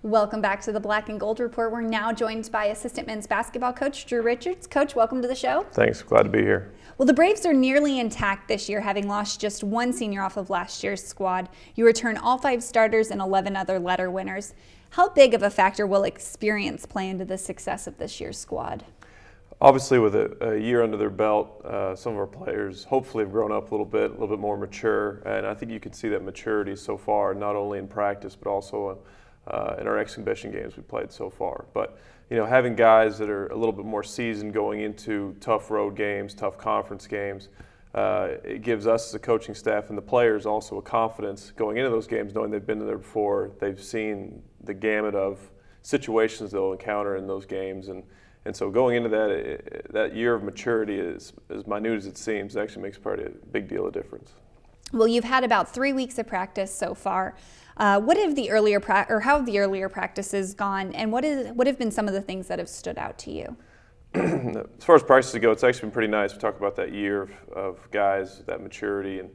Welcome back to the Black and Gold Report. We're now joined by assistant men's basketball coach Drew Richards. Coach, welcome to the show. Thanks. Glad to be here. Well, the Braves are nearly intact this year, having lost just one senior off of last year's squad. You return all 5 starters and 11 other letter winners. How big of a factor will experience play into the success of this year's squad? Obviously, with a year under their belt, some of our players hopefully have grown up a little bit more mature, and I think you can see that maturity so far, not only in practice but also in our exhibition games we played so far. But having guys that are a little bit more seasoned going into tough road games, tough conference games, it gives us as a coaching staff and the players also a confidence going into those games, knowing they've been there before, they've seen the gamut of situations they'll encounter in those games, and so going into that year of maturity, as minute as it seems, it actually makes probably a big deal of difference. Well, you've had about 3 weeks of practice so far. What have the earlier how have the earlier practices gone, and what have been some of the things that have stood out to you? As far as practices go, it's actually been pretty nice. We talk about that year of guys, that maturity, and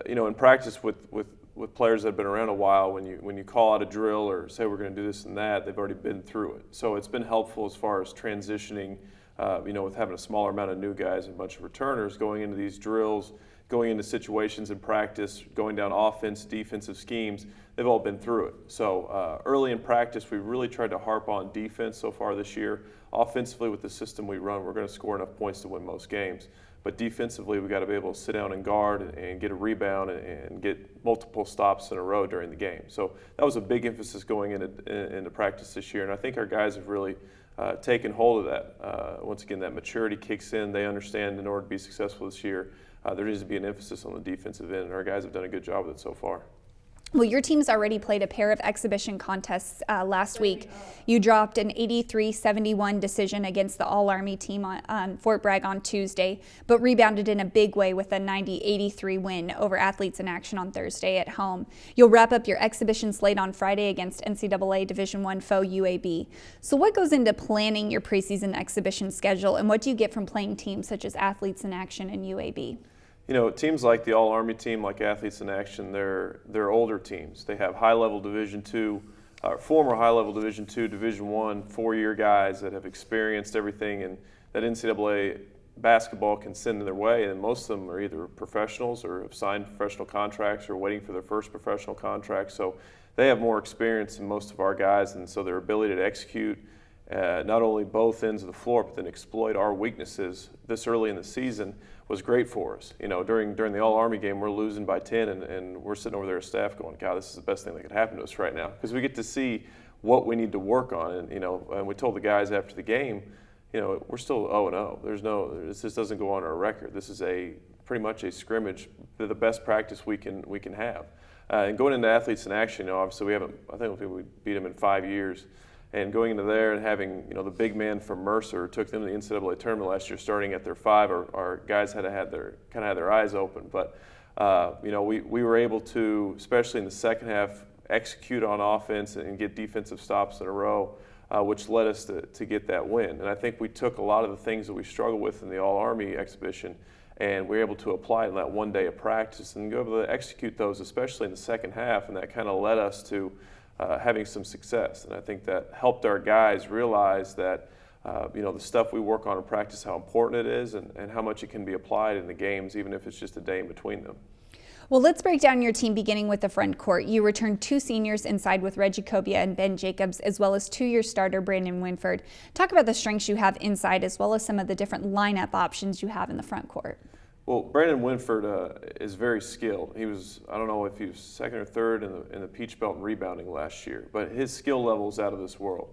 in practice with players that have been around a while, when you call out a drill or say we're going to do this and that, they've already been through it. So it's been helpful as far as transitioning, with having a smaller amount of new guys and a bunch of returners going into these drills, going into situations in practice, going down offense, defensive schemes. They've all been through it. So early in practice, we really tried to harp on defense so far this year. Offensively, with the system we run, we're going to score enough points to win most games. But defensively, we've got to be able to sit down and guard and get a rebound and get multiple stops in a row during the game. So that was a big emphasis going into practice this year, and I think our guys have really taken hold of that. Once again, that maturity kicks in. They understand in order to be successful this year, there needs to be an emphasis on the defensive end, and our guys have done a good job with it so far. Well, your team's already played a pair of exhibition contests last week. You dropped an 83-71 decision against the All-Army team on Fort Bragg on Tuesday, but rebounded in a big way with a 90-83 win over Athletes in Action on Thursday at home. You'll wrap up your exhibition slate on Friday against NCAA Division I foe UAB. So what goes into planning your preseason exhibition schedule, and what do you get from playing teams such as Athletes in Action and UAB? Teams like the All-Army team, like Athletes in Action, they're older teams. They have high-level Division II, former high-level Division II, Division I, 4-year guys that have experienced everything and that NCAA basketball can send in their way, and most of them are either professionals or have signed professional contracts or waiting for their first professional contract. So they have more experience than most of our guys, and so their ability to execute not only both ends of the floor, but then exploit our weaknesses this early in the season was great for us. During the All-Army game, we're losing by 10, and we're sitting over there as staff going, God, this is the best thing that could happen to us right now, because we get to see what we need to work on. And we told the guys after the game, we're still 0-0. This doesn't go on our record. This is pretty much a scrimmage, the best practice we can have. And going into Athletes in Action, obviously I think we beat them in 5 years. And going into there and having, the big man from Mercer took them to the NCAA tournament last year, starting at their 5. Our guys had their eyes open, but we were able to, especially in the second half, execute on offense and get defensive stops in a row, which led us to get that win. And I think we took a lot of the things that we struggled with in the All-Army exhibition, and we were able to apply it in that one day of practice and go able to execute those, especially in the second half, and that kind of led us to having some success. And I think that helped our guys realize that the stuff we work on in practice, how important it is, and how much it can be applied in the games, even if it's just a day in between them. Well, let's break down your team beginning with the front court. You returned 2 seniors inside with Reggie Cobia and Ben Jacobs, as well as 2-year starter Brandon Winford. Talk about the strengths you have inside, as well as some of the different lineup options you have in the front court. Well, Brandon Winford is very skilled. He was, I don't know if he was second or third in the Peach Belt in rebounding last year, but his skill level is out of this world.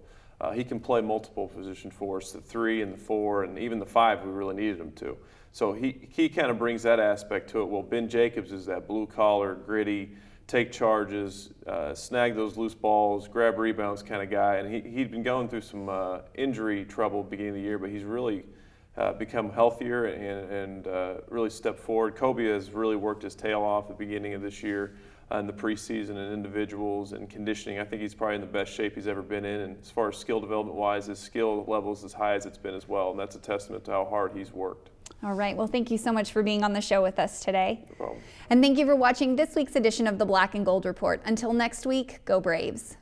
He can play multiple positions for us, the 3 and the 4, and even the 5 we really needed him to. So he kind of brings that aspect to it. Well, Ben Jacobs is that blue-collar, gritty, take charges, snag those loose balls, grab rebounds kind of guy, and he'd been going through some injury trouble at the beginning of the year, but he's really become healthier and really stepped forward. Kobe has really worked his tail off at the beginning of this year in the preseason and individuals and conditioning. I think he's probably in the best shape he's ever been in. And as far as skill development wise, his skill level is as high as it's been as well. And that's a testament to how hard he's worked. All right. Well, thank you so much for being on the show with us today. No problem. And thank you for watching this week's edition of the Black and Gold Report. Until next week, go Braves.